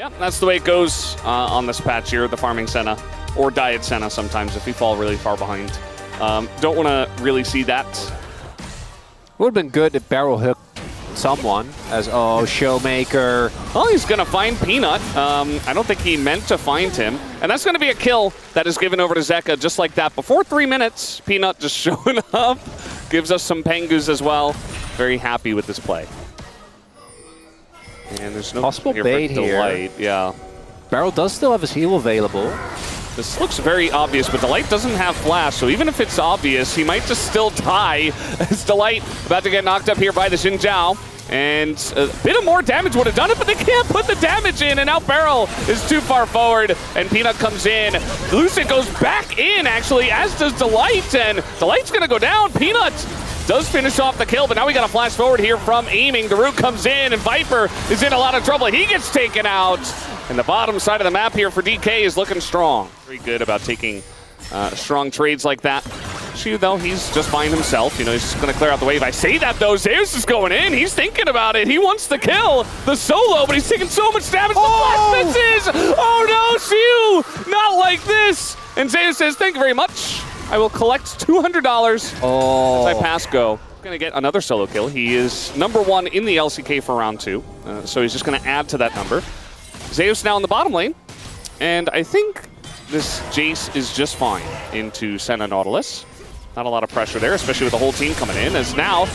Yeah, that's the way it goes on this patch here, the farming Senna, or diet Senna sometimes if we fall really far behind. Don't want to really see that. Would have been good if barrel hooked someone as, Showmaker. Well, he's going to find Peanut. I don't think he meant to find him. And that's going to be a kill that is given over to Zeka just like that. Before 3 minutes, Peanut just showing up. Gives us some Pengus as well. Very happy with this play. And there's no possible bait here. Delight. Yeah. Barrel does still have his heal available. This looks very obvious, but Delight doesn't have flash, so even if it's obvious, he might just still die. As Delight about to get knocked up here by the Xin Zhao. And a bit of more damage would have done it, but they can't put the damage in, and now Barrel is too far forward, and Peanut comes in. Lucid goes back in, actually, as does Delight, and Delight's going to go down. Peanut does finish off the kill, but now we got to flash forward here from aiming. The Root comes in, and Viper is in a lot of trouble. He gets taken out. And the bottom side of the map here for DK is looking strong. Very good about taking strong trades like that. Shu, though, he's just fine himself. You know, he's just going to clear out the wave. I say that, though. Zeus is going in. He's thinking about it. He wants to kill the solo, but he's taking so much damage. Oh! The flash misses! Oh, no, Shu! Not like this! And Zeus says, thank you very much. I will collect $200 as I pass go. Going to get another solo kill. He is #1 in the LCK for round 2, so he's just going to add to that number. Zeus now in the bottom lane, and I think this Jace is just fine into Senna Nautilus. Not a lot of pressure there, especially with the whole team coming in. As now,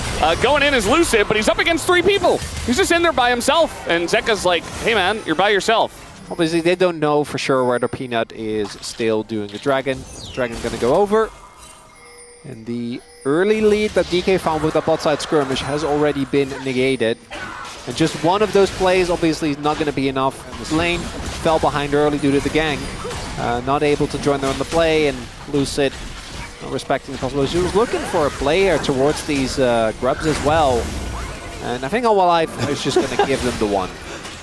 going in is Lucid, but he's up against 3 people. He's just in there by himself, and Zeka's like, hey man, you're by yourself. Obviously, they don't know for sure whether Peanut is still doing the Dragon. Dragon's going to go over. And the early lead that DK found with the bot side skirmish has already been negated. And just one of those plays obviously is not going to be enough. And this lane fell behind early due to the gang. Not able to join them on the play, and Lucid not respecting the possibility. He was looking for a player towards these grubs as well. And I think Hanwha Life is just going to give them the one.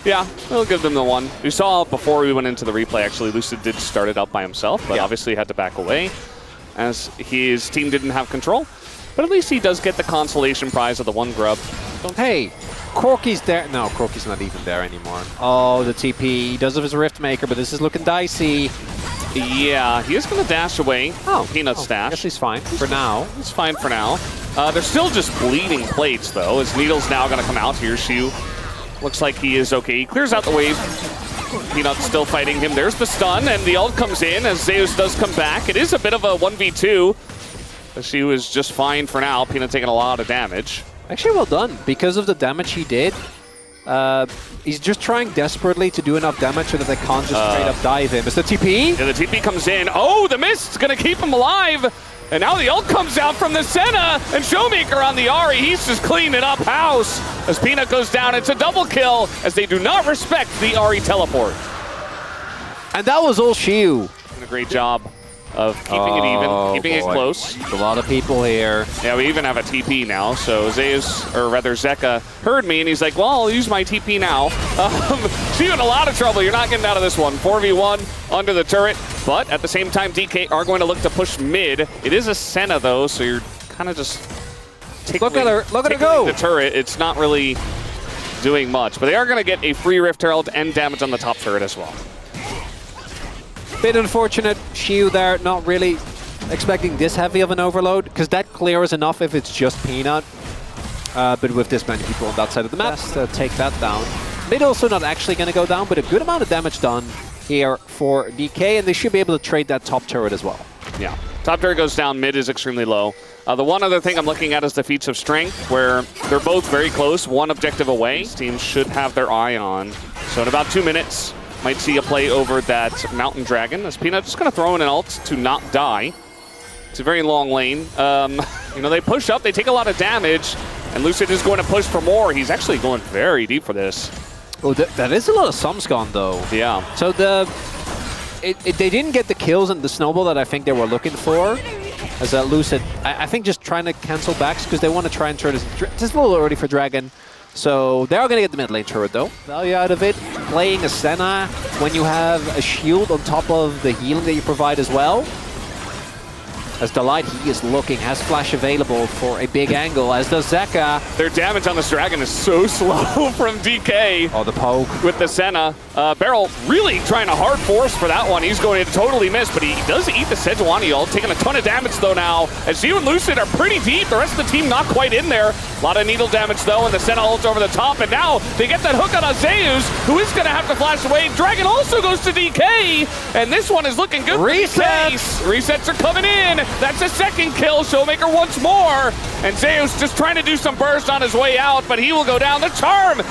Yeah, we'll give them the one. We saw before we went into the replay, actually, Lucid did start it up by himself, but obviously had to back away as his team didn't have control. But at least he does get the consolation prize of the 1 grub. Hey, Corky's there. No, Corky's not even there anymore. Oh, the TP. He does have his Rift Maker, but this is looking dicey. Yeah, he is going to dash away. Peanut's dash. I guess he's fine for now. He's fine for now. They're still just bleeding plates, though, as Needle's now going to come out here. Shu looks like he is okay. He clears out the wave. Peanut's still fighting him. There's the stun, and the ult comes in as Zeus does come back. It is a bit of a 1v2. Shu is just fine for now. Peanut taking a lot of damage. Actually, well done. Because of the damage he did, he's just trying desperately to do enough damage so that they can't just straight up dive him. Is the TP? Yeah, the TP comes in. Oh, the mist's going to keep him alive. And now the ult comes out from the Senna, and Showmaker on the Ahri. He's just cleaning up house. As Peanut goes down, it's a double kill, as they do not respect the Ahri teleport. And that was all Shu. Doing a great job of keeping it even, keeping it close. A lot of people here. Yeah, we even have a TP now, so Zeus, or rather Zeka, heard me, and he's like, well, I'll use my TP now. Shu in a lot of trouble. You're not getting out of this one. 4v1 under the turret, but at the same time, DK are going to look to push mid. It is a Senna, though, so you're kind of just tickling, look at her go. The turret. It's not really doing much, but they are going to get a free Rift Herald and damage on the top turret as well. Bit unfortunate, Shu there, not really expecting this heavy of an overload, because that clears enough if it's just Peanut. But with this many people on that side of the map, take that down. Mid also not actually going to go down, but a good amount of damage done here for DK, and they should be able to trade that top turret as well. Yeah, top turret goes down, mid is extremely low. The one other thing I'm looking at is the feats of strength, where they're both very close, 1 objective away. These teams should have their eye on. So in about 2 minutes, might see a play over that Mountain Dragon, as Peanut just going to throw in an ult to not die. It's a very long lane. You know, they push up, they take a lot of damage, and Lucid is going to push for more. He's actually going very deep for this. Oh, that is a lot of Sumscon, though. Yeah. So they didn't get the kills and the snowball that I think they were looking for. As Lucid, I think just trying to cancel backs because they want to try and turn this. Just a little early for Dragon. So they are going to get the mid lane turret, though. Value out of it. Playing a Senna when you have a shield on top of the healing that you provide as well. As Delight, he is looking, has flash available for a big angle, as does Zeka. Their damage on this dragon is so slow from DK. Oh, the poke. With the Senna. Beryl really trying a hard force for that one. He's going to totally miss, but he does eat the Sejuani ult, taking a ton of damage though now. As you and Lucid are pretty deep, the rest of the team not quite in there. A lot of needle damage though, and the Senna ult over the top, and now they get that hook on Zeus, who is going to have to flash away. Dragon also goes to DK, and this one is looking good. Resets! Resets are coming in. That's a second kill. Showmaker once more. And Zeus just trying to do some burst on his way out, but he will go down. The charm, the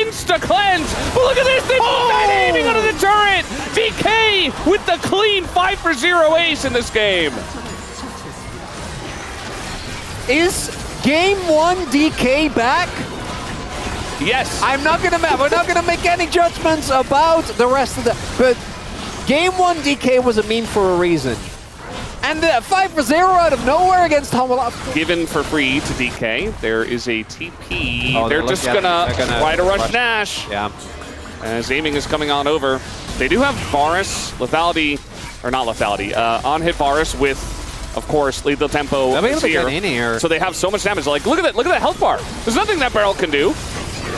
insta-cleanse. But look at this, they both died aiming under the turret. DK with the clean 5-for-0 ace in this game. Is game 1 DK back? Yes. We're not gonna make any judgments about the rest of the, but game 1 DK was a meme for a reason. And 5-for-0 out of nowhere against Hanwha Life. Given for free to DK. There is a TP. Oh, they're just gonna try to rush Nash. Yeah. As aiming is coming on over. They do have Varus, lethality, or not lethality, on-hit Varus with, of course, lethal tempo. They'll be able to get in here. So they have so much damage. Like, look at that health bar. There's nothing that Beryl can do.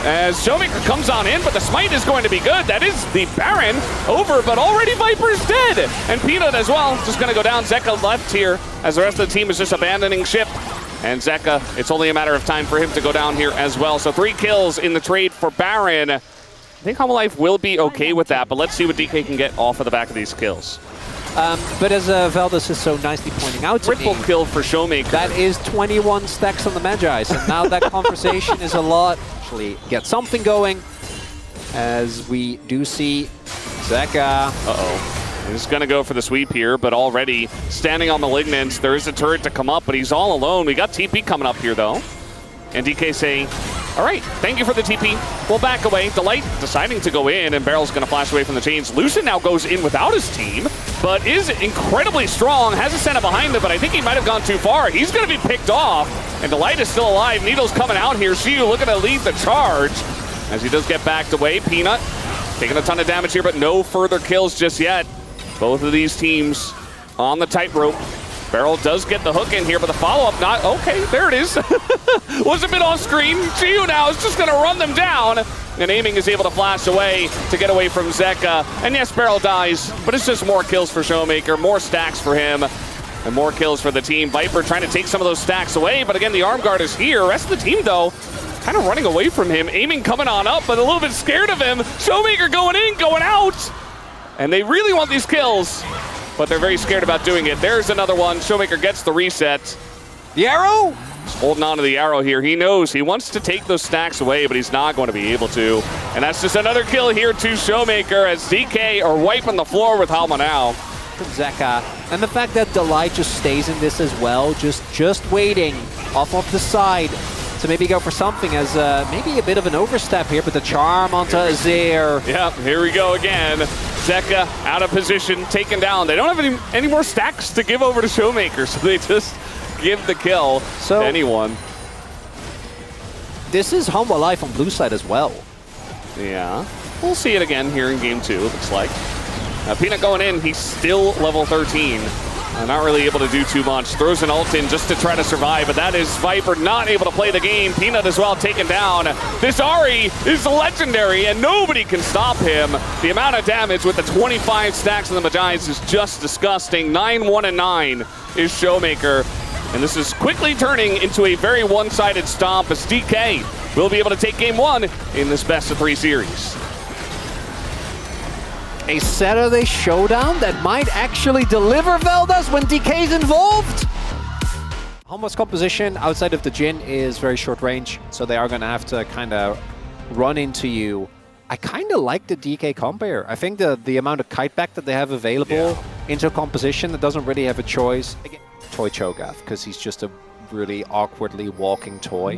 As Showmaker comes on in, but the smite is going to be good. That is the Baron over, but already Viper's dead. And Peanut as well, just going to go down. Zeka left here, as the rest of the team is just abandoning ship. And Zeka, it's only a matter of time for him to go down here as well. So 3 kills in the trade for Baron. I think Hanwha Life will be okay with that, but let's see what DK can get off of the back of these kills. But as Veldas is so nicely pointing out to Triple me, kill for Showmaker. that is 21 stacks on the Magi, so now that conversation is a lot. Actually, get something going, as we do see Zeka. He's going to go for the sweep here, but already standing on Malignant. There is a turret to come up, but he's all alone. We got TP coming up here, though. And DK saying, all right, thank you for the TP. We'll back away. Delight deciding to go in, and Beryl's going to flash away from the chains. Lucid now goes in without his team, but is incredibly strong. Has a Senna behind him, but I think he might have gone too far. He's going to be picked off, and Delight is still alive. Needle's coming out here. Shiyu looking to lead the charge as he does get backed away. Peanut taking a ton of damage here, but no further kills just yet. Both of these teams on the tightrope. Beryl does get the hook in here, but the follow-up not... Okay, there it is. Was a bit off screen. Shiyu now is just going to run them down. And aiming is able to flash away to get away from Zeka. And yes, Beryl dies, but it's just more kills for Showmaker, more stacks for him, and more kills for the team. Viper trying to take some of those stacks away, but again, the arm guard is here. Rest of the team, though, kind of running away from him. Aiming coming on up, but a little bit scared of him. Showmaker going in, going out. And they really want these kills, but they're very scared about doing it. There's another one. Showmaker gets the reset. The arrow? He's holding on to the arrow here. He knows he wants to take those stacks away, but he's not going to be able to. And that's just another kill here to Showmaker as DK are wiping the floor with Hanwha now. Zeka. And the fact that Delight just stays in this as well, just waiting off the side to maybe go for something as maybe a bit of an overstep here, but the charm onto Azir. Yep, here we go again. Zeka out of position, taken down. They don't have any more stacks to give over to Showmaker, so they just give the kill to anyone. This is Hanwha Life on blue side as well. Yeah, we'll see it again here in game 2, it looks like. Peanut going in, he's still level 13. Not really able to do too much. Throws an ult in just to try to survive, but that is Viper not able to play the game. Peanut as well taken down. This Ahri is legendary, and nobody can stop him. The amount of damage with the 25 stacks on the Magi's is just disgusting. 9-1-9 is Showmaker, and this is quickly turning into a very one-sided stomp as DK will be able to take game 1 in this best-of-3 series. A Saturday showdown that might actually deliver Veldas when DK's involved. Hanwha's composition outside of the Jhin is very short range, so they are going to have to kind of run into you. I kind of like the DK comp here. I think the amount of kiteback that they have available into a composition that doesn't really have a choice. Again, toy Cho'Gath, because he's just a really awkwardly walking toy.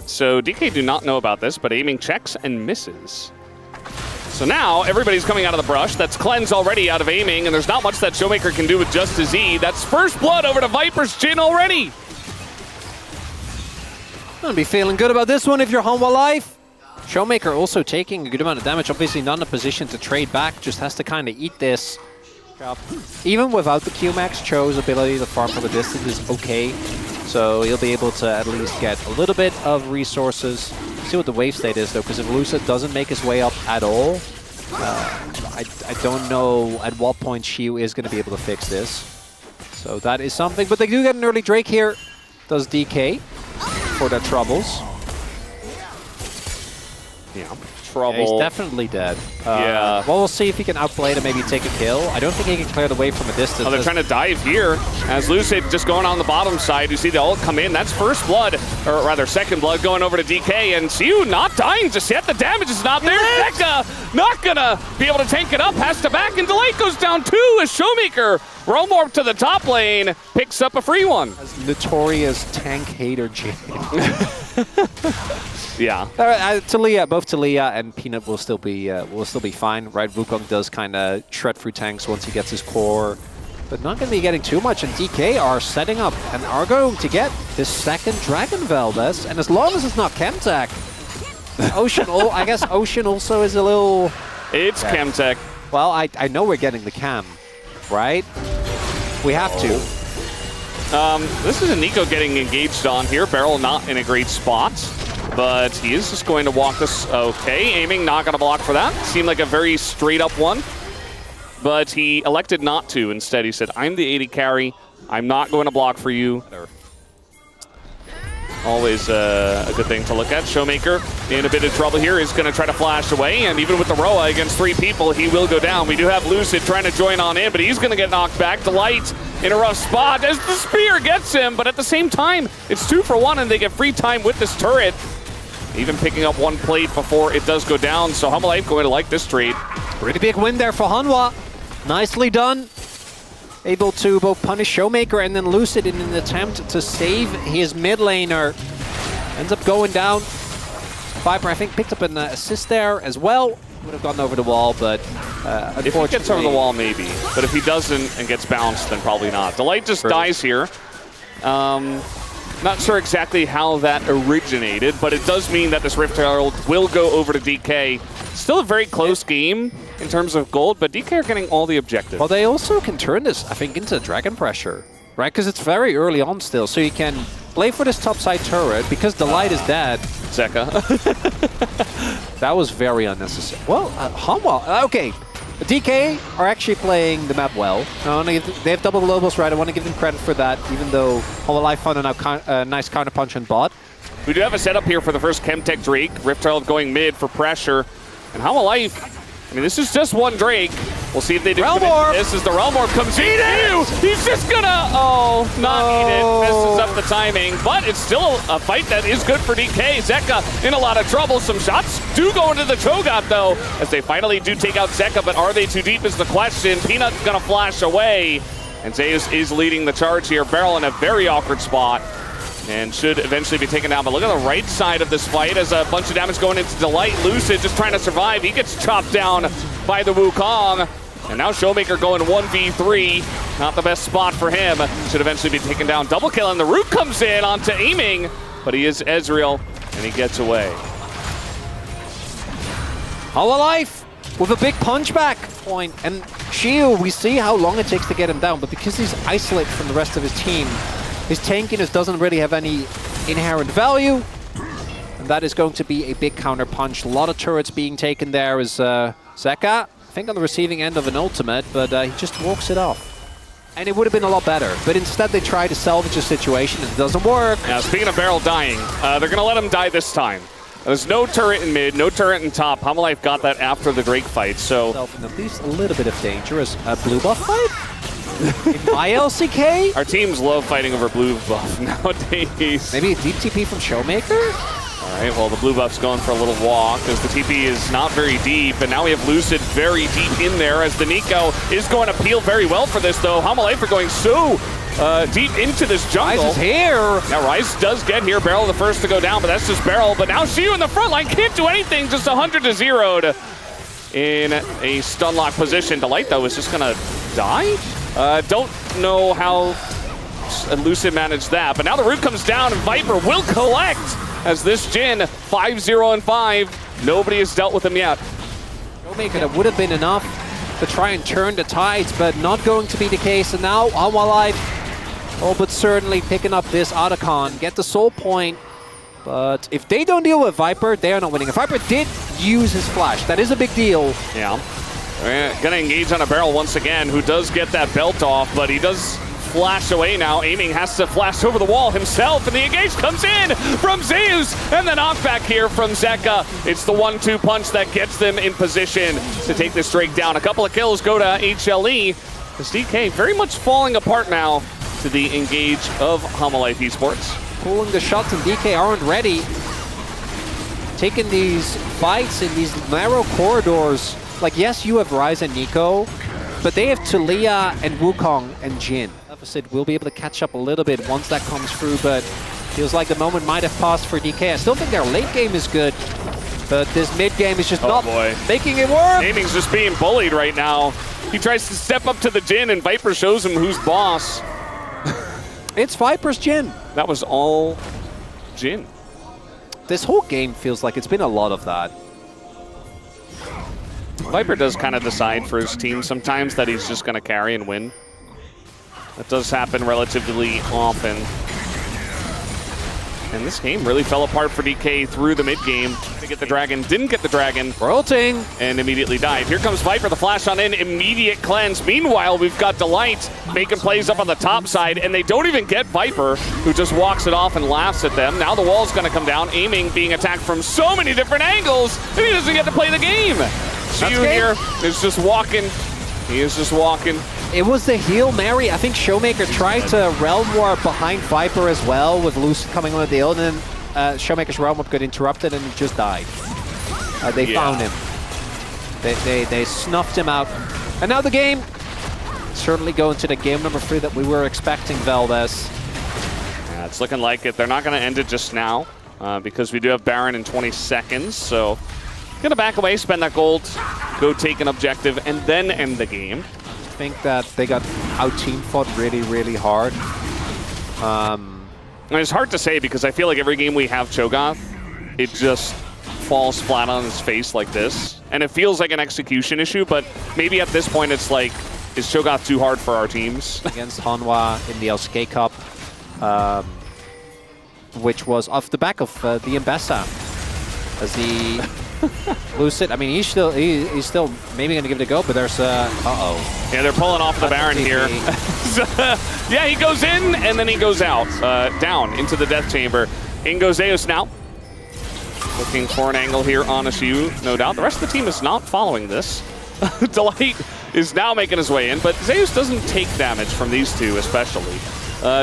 So DK do not know about this, but aiming checks and misses. So now everybody's coming out of the brush. That's Cleanse already out of aiming, and there's not much that Showmaker can do with just a Z. That's first blood over to Viper's Jhin already. Gonna be feeling good about this one if you're Hanwha Life. Showmaker also taking a good amount of damage. Obviously not in a position to trade back, just has to kind of eat this. Even without the Q-Max, Cho's ability to farm from a distance is okay. So he'll be able to at least get a little bit of resources. See what the wave state is though, because if Lucid doesn't make his way up at all, I don't know at what point Shiu is going to be able to fix this. So that is something, but they do get an early Drake here. Does DK for their troubles. Yeah, trouble. Yeah, he's definitely dead. Yeah. Well, we'll see if he can outplay to maybe take a kill. I don't think he can clear the wave from a distance. Oh, they're trying to dive here. As Lucid just going on the bottom side. You see the ult come in. That's first blood, or rather second blood, going over to DK. And Shiu not dying just yet. The damage is not there. Zeka not gonna be able to tank it up. Has to back, and Delight goes down too as Showmaker Roamorp to the top lane picks up a free one. As notorious tank hater Jay. Yeah. Talia, both Talia and Peanut will still be fine, right? Wukong does kind of shred through tanks once he gets his core, but not going to be getting too much. And DK are setting up and are going to get this second Dragon Valdez. And as long as it's not Chemtech, Ocean. I guess Ocean also is a little. It's Chemtech. Well, I know we're getting the cam, right? We have to. This is a Nico getting engaged on here. Beryl not in a great spot, but he is just going to walk this. Okay, aiming, not going to block for that. Seemed like a very straight up one, but he elected not to. Instead, he said, I'm the 80 carry. I'm not going to block for you. Always a good thing to look at. Showmaker in a bit of trouble here is going to try to flash away, and even with the Roa against 3 people, he will go down. We do have Lucid trying to join on in, but he's going to get knocked back. Delight in a rough spot as the spear gets him, but at the same time, it's 2 for 1, and they get free time with this turret. Even picking up 1 plate before it does go down, so Hanwha Life going to like this trade. Pretty big win there for Hanwha. Nicely done. Able to both punish Showmaker and then Lucid in an attempt to save his mid laner. Ends up going down. Viper, I think, picked up an assist there as well. Would have gone over the wall, but unfortunately... If he gets over the wall, maybe. But if he doesn't and gets bounced, then probably not. Delight just dies here. Not sure exactly how that originated, but it does mean that this Rift Herald will go over to DK. Still a very close game in terms of gold, but DK are getting all the objectives. Well, they also can turn this, I think, into Dragon Pressure, right? Because it's very early on still, so you can play for this topside turret because Delight is dead. Zeka. That was very unnecessary. Well, Hanwha, okay. DK are actually playing the map well. They have double globals, right? I want to give them credit for that, even though Hanwha Life found a nice counterpunch on bot. We do have a setup here for the first Chemtech Drake. Rift Herald going mid for pressure. And Hanwha Life, I mean, this is just 1 Drake. We'll see if they do. This is the Realmorph comes in. He's just gonna, not eat it. Messes up the timing, but it's still a fight that is good for DK. Zeka in a lot of trouble. Some shots do go into the Cho'Gath though, as they finally do take out Zeka, but are they too deep is the question. Peanut's gonna flash away, and Zeus is leading the charge here. Beryl in a very awkward spot, and should eventually be taken down. But look at the right side of this fight as a bunch of damage going into Delight. Lucid just trying to survive. He gets chopped down by the Wukong. And now Showmaker going 1v3. Not the best spot for him. Should eventually be taken down. Double kill, and the Root comes in onto aiming. But he is Ezreal, and he gets away. Hanwha Life with a big punchback point. And Shiu, we see how long it takes to get him down. But because he's isolated from the rest of his team, his tankiness doesn't really have any inherent value. And that is going to be a big counter punch. A lot of turrets being taken there as Zeka, I think on the receiving end of an ultimate, but he just walks it off. And it would have been a lot better. But instead they try to salvage a situation and it doesn't work. Now, speaking of Beryl dying, they're going to let him die this time. There's no turret in mid, no turret in top. Hanwha Life got that after the Drake fight, so... At least a little bit of danger as a blue buff fight? In my LCK? Our teams love fighting over blue buff nowadays. Maybe a deep TP from Showmaker? All right, well, the blue buff's going for a little walk as the TP is not very deep, and now we have Lucid very deep in there as the Nico is going to peel very well for this, though. Hanwha Life are going so deep into this jungle. Ryze is here. Now, Ryze does get here. Beryl the first to go down, but that's just Beryl. But now Shiu in the front line can't do anything, just 100-0'd in a stun lock position. Delight, though, is just going to die? Don't know how Lucid managed that, but now the Root comes down and Viper will collect as this Jhin 5-0-5. Nobody has dealt with him yet. Showmaker, that would have been enough. to try and turn the tides, but not going to be the case. And now Hanwha Life, oh, but certainly picking up this Otacon, get the soul point. But if they don't deal with Viper, they are not winning. If Viper did use his flash, that is a big deal. Yeah. Gonna engage on a barrel once again, who does get that belt off, but he does flash away now. Aiming has to flash over the wall himself, and the engage comes in from Zeus, and the knockback here from Zeka. It's the 1-2 punch that gets them in position to take this Drake down. A couple of kills go to HLE. This DK very much falling apart now to the engage of Hanwha Life Esports. Pulling the shots, and DK aren't ready. Taking these fights in these narrow corridors. Like, yes, you have Ryze and Nico, but they have Talia and Wukong and Jin. Deficit will be able to catch up a little bit once that comes through, but feels like the moment might have passed for DK. I still think their late game is good, but this mid game is just not making it work. Aiming's just being bullied right now. He tries to step up to the Jin, and Viper shows him who's boss. It's Viper's Jin. That was all Jin. This whole game feels like it's been a lot of that. Viper does kind of decide for his team sometimes that he's just going to carry and win. That does happen relatively often. And this game really fell apart for DK through the mid game. To get the dragon, didn't get the dragon. Rolting. And immediately died. Here comes Viper, the flash on in, immediate cleanse. Meanwhile, we've got Delight making plays up on the top side, and they don't even get Viper, who just walks it off and laughs at them. Now the wall's going to come down. Aiming being attacked from so many different angles, and he doesn't get to play the game. Siu here is just walking. He is just walking. It was the Hail Mary. I think Showmaker tried to Realm Warp behind Viper as well, with Lucid coming on the deal, and then Showmaker's Realm Warp got interrupted and he just died. They found him. They snuffed him out. And now the game certainly going to the game number 3 that we were expecting, Valdez. Yeah, it's looking like it. They're not going to end it just now because we do have Baron in 20 seconds. So gonna back away, spend that gold, go take an objective, and then end the game. I think that they got out-team fought really, really hard. And it's hard to say because I feel like every game we have Cho'Gath, it just falls flat on his face like this. And it feels like an execution issue, but maybe at this point it's like, is Cho'Gath too hard for our teams? Against Hanwha in the LCK Cup, which was off the back of the Mbessa. As the Lucid, I mean, he's still maybe going to give it a go, but there's uh-oh. Yeah, they're pulling off the Baron here. Yeah, he goes in, and then he goes out, down into the Death Chamber. In goes Zeus now. Looking for an angle here on a Siu, no doubt. The rest of the team is not following this. Delight is now making his way in, but Zeus doesn't take damage from these two, especially.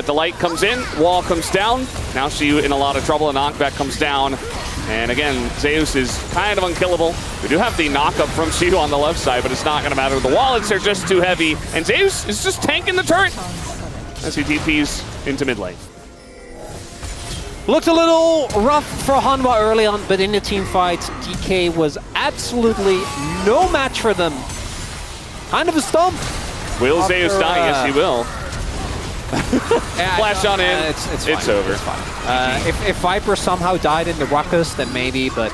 Delight comes in, wall comes down. Now Siu in a lot of trouble, a knockback comes down. And again, Zeus is kind of unkillable. We do have the knockup from Siu on the left side, but it's not going to matter. The wallets are just too heavy, and Zeus is just tanking the turret as he TPs into mid lane. Looked a little rough for Hanwha early on, but in the team fights, DK was absolutely no match for them. Kind of a stump. Will Zeus die? Yes, he will. Flash on in. It's over. It's fine. If Viper somehow died in the ruckus, then maybe, but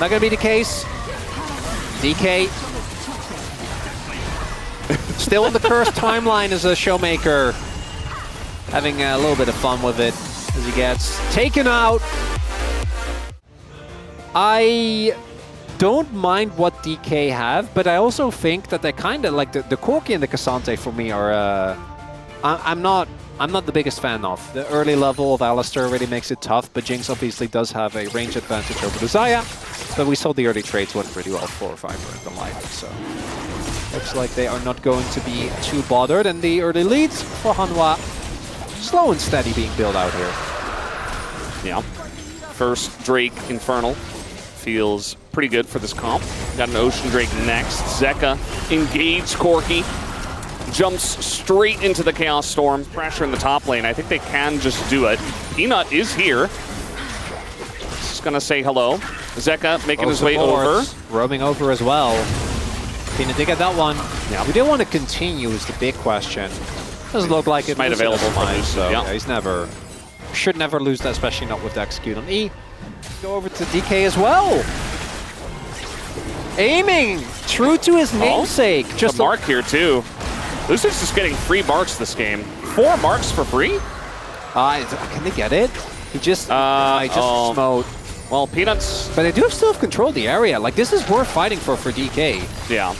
not going to be the case. DK still in the cursed timeline as a Showmaker, having a little bit of fun with it as he gets taken out. I don't mind what DK have, but I also think that they kind of like the Corki and the Cassante for me are. I'm not the biggest fan of. The early level of Alistar really makes it tough, but Jinx obviously does have a range advantage over the Xayah. But we saw the early trades went pretty well for Viper and the Life, so looks like they are not going to be too bothered. And the early leads for Hanwha, slow and steady being built out here. Yeah. First Drake Infernal feels pretty good for this comp. Got an Ocean Drake next. Zeka engaged Corki. Jumps straight into the Chaos Storm. Pressure in the top lane. I think they can just do it. Peanut is here. Just gonna say hello. Zeka making his way over. Roaming over as well. Peanut did get that one. Yeah. We didn't want to continue is the big question. Doesn't look like it. Might available for mine, so yeah. Yeah, he's never, should never lose that, especially not with the execute on E. Go over to DK as well. Aiming true to his namesake. Just a mark here too. Lucid's just getting free marks this game. 4 marks for free? Can they get it? He just, smote. Well, Peanuts. But they do still have control of the area. Like, this is worth fighting for DK. Yeah.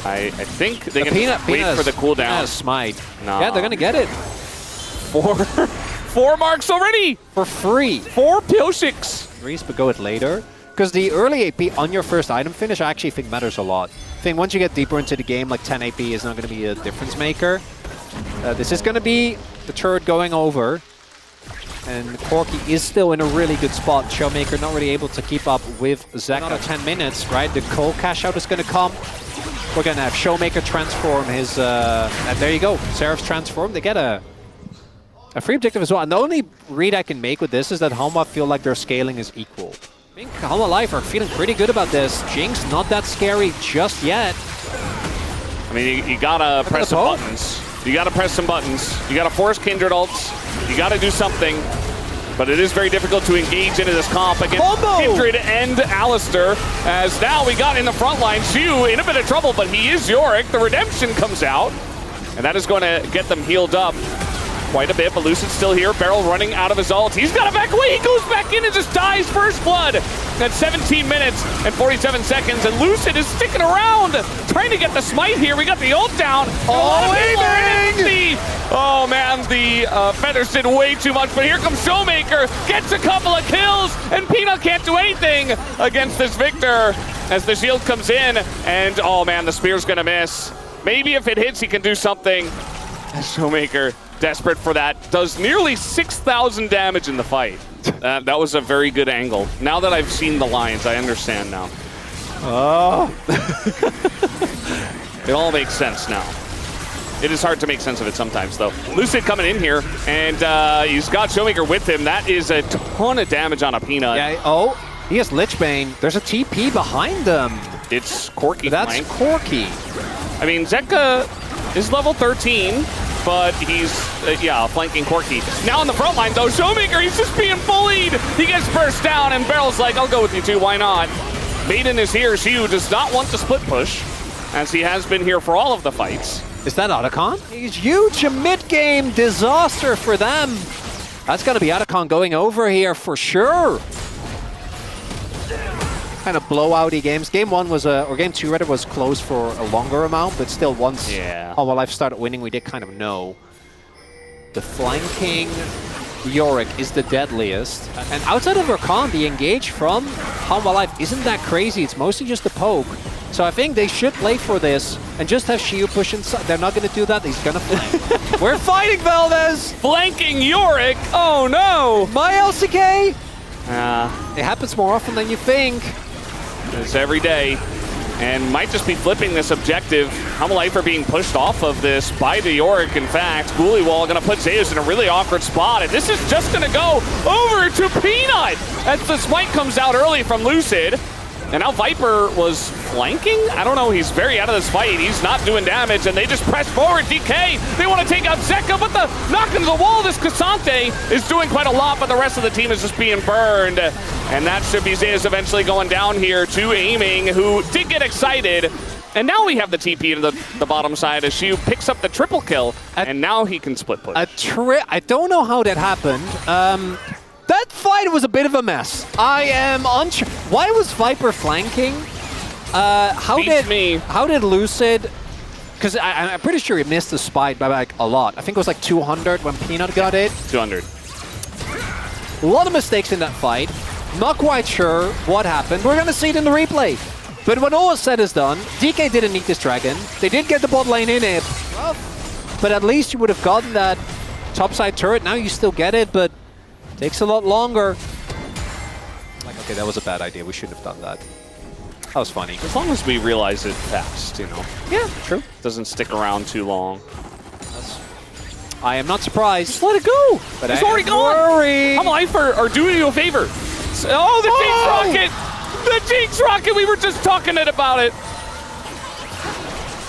I think they can wait for the cooldown. Smite. No. Yeah, they're going to get it. 4 marks already. For free. 4 Pioshix. But go it later. Because the early AP on your first item finish, I actually think matters a lot. I think once you get deeper into the game, like 10 AP is not going to be a difference maker. This is going to be the turret going over. And Corki is still in a really good spot. Showmaker not really able to keep up with Zeka. Another 10 minutes, right? The Cole cash out is going to come. We're going to have Showmaker transform his... and there you go. Seraph's transform. They get a free objective as well. And the only read I can make with this is that Hanwha feel like their scaling is equal. I think Hanwha Life are feeling pretty good about this. Jinx not that scary just yet. I mean, you gotta press some buttons. You gotta press some buttons. You gotta force Kindred ults. You gotta do something. But it is very difficult to engage into this comp against Kindred and Alistair. As now we got in the front line, Shu in a bit of trouble, but he is Yorick. The redemption comes out. And that is going to get them healed up quite a bit, but Lucid's still here. Barrel running out of his ult. He's got to back away. He goes back in and just dies first blood at 17 minutes and 47 seconds. And Lucid is sticking around, trying to get the smite here. We got the ult down. Oh man, the feathers did way too much, but here comes Showmaker, gets a couple of kills, and Peanut can't do anything against this Victor as the shield comes in, and oh man, the spear's gonna miss. Maybe if it hits, he can do something. Showmaker, desperate for that, does nearly 6,000 damage in the fight. That was a very good angle. Now that I've seen the lines, I understand now. Oh. It all makes sense now. It is hard to make sense of it sometimes, though. Lucid coming in here, and he's got Showmaker with him. That is a ton of damage on a Peanut. Yeah, he has Lichbane. There's a TP behind them. It's Corki. That's Corki. I mean, Zeka is level 13, but he's, flanking Corki. Now on the front line, though, Showmaker, he's just being bullied. He gets burst down, and Barrel's like, I'll go with you too, why not? Maiden is here. Shu does not want to split push, as he has been here for all of the fights. Is that Otacon? He's huge. A mid-game disaster for them. That's going to be Otacon going over here for sure. Kind of blowout-y games. Game 1 was, or Game 2 rather, was close for a longer amount, but still once Hanwha Life started winning, we did kind of know. The flanking Yorick is the deadliest. And outside of Rakan, the engage from Hanwha Life isn't that crazy. It's mostly just a poke. So I think they should play for this and just have Shiu push inside. They're not going to do that. He's going to flank. We're fighting, Valdez! Flanking Yorick! Oh no! My LCK! It happens more often than you think. It's every day. And might just be flipping this objective. Hanwha Life are being pushed off of this by the Yorick, in fact. Guliwall going to put Zeus in a really awkward spot. And this is just going to go over to Peanut as the smite comes out early from Lucid. And now Viper was flanking? I don't know, he's very out of this fight. He's not doing damage, and they just press forward. DK, they want to take out Zeka, but the knock into the wall, this Cassante is doing quite a lot, but the rest of the team is just being burned. And that should be Zeus eventually going down here to Aiming, who did get excited. And now we have the TP to the bottom side as Shu picks up the triple kill, and now he can split push. I don't know how that happened. That fight was a bit of a mess. I am unsure. Why was Viper flanking? How did Lucid? Because I'm pretty sure he missed the spite by like a lot. I think it was like 200 when Peanut got it. 200. A lot of mistakes in that fight. Not quite sure what happened. We're gonna see it in the replay. But when all is said is done, DK didn't need this dragon. They did get the bot lane in it. But at least you would have gotten that topside turret. Now you still get it, but takes a lot longer. Like, okay, that was a bad idea. We shouldn't have done that. That was funny. As long as we realize it fast, you know. Yeah, true. Doesn't stick around too long. I am not surprised. Just let it go. But it's already gone. Hanwha Life are doing you a favor. Oh, the Jinx Rocket! The Jinx Rocket! We were just talking about it.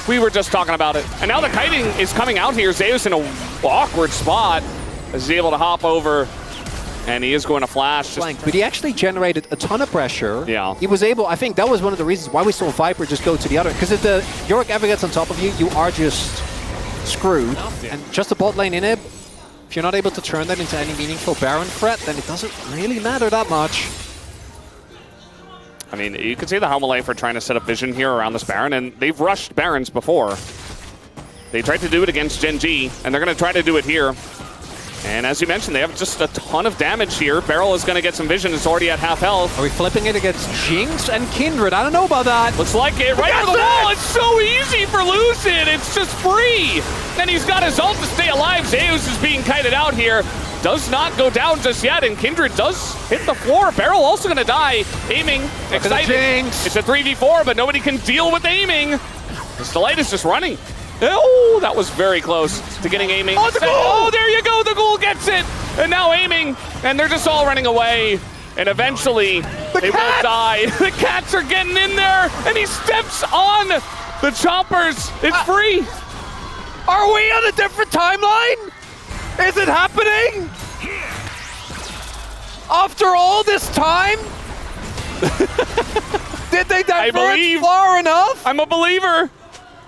We were just talking about it. And now the kiting is coming out here. Zeus in an awkward spot. Is he able to hop over And he is going to flash. Flank, but he actually generated a ton of pressure. Yeah. He was able, I think that was one of the reasons why we saw Viper just go to the other. Because if the Yorick ever gets on top of you, you are just screwed. Yeah. And just a bot lane inhib, if you're not able to turn that into any meaningful Baron threat, then it doesn't really matter that much. I mean, you can see the Hanwha Life are trying to set up vision here around this Baron, and they've rushed Barons before. They tried to do it against Gen G, and they're going to try to do it here. And as you mentioned, they have just a ton of damage here. Beryl is going to get some vision. It's already at half health. Are we flipping it against Jinx and Kindred? I don't know about that. Looks like it. Right over the wall. It's so easy for Lucid. It's just free. And he's got his ult to stay alive. Zeus is being kited out here. Does not go down just yet, and Kindred does hit the floor. Beryl also going to die. Aiming. Excited. Jinx. It's a 3v4, but nobody can deal with aiming. This Delight is just running. Oh, that was very close to getting aiming. Oh, the goal! Oh, there you go. The goal gets it. And now aiming. And they're just all running away. And eventually, they will die. The cats are getting in there. And he steps on the choppers. It's free. Are we on a different timeline? Is it happening? After all this time? Did they diverge far enough? I'm a believer.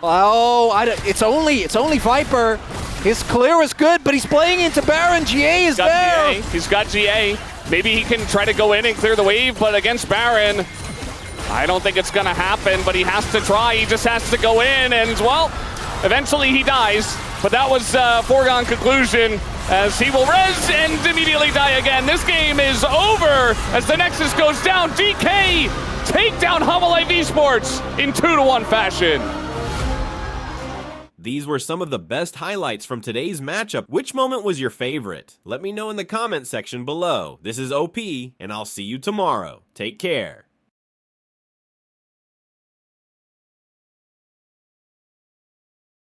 Oh, it's only Viper. His clear is good, but he's playing into Baron. GA is there. GA. He's got GA. Maybe he can try to go in and clear the wave, but against Baron, I don't think it's going to happen, but he has to try. He just has to go in, and, well, eventually he dies. But that was a foregone conclusion, as he will res and immediately die again. This game is over as the Nexus goes down. DK take down Hanwha Life Esports in 2-1 fashion. These were some of the best highlights from today's matchup. Which moment was your favorite? Let me know in the comment section below. This is OP, and I'll see you tomorrow. Take care.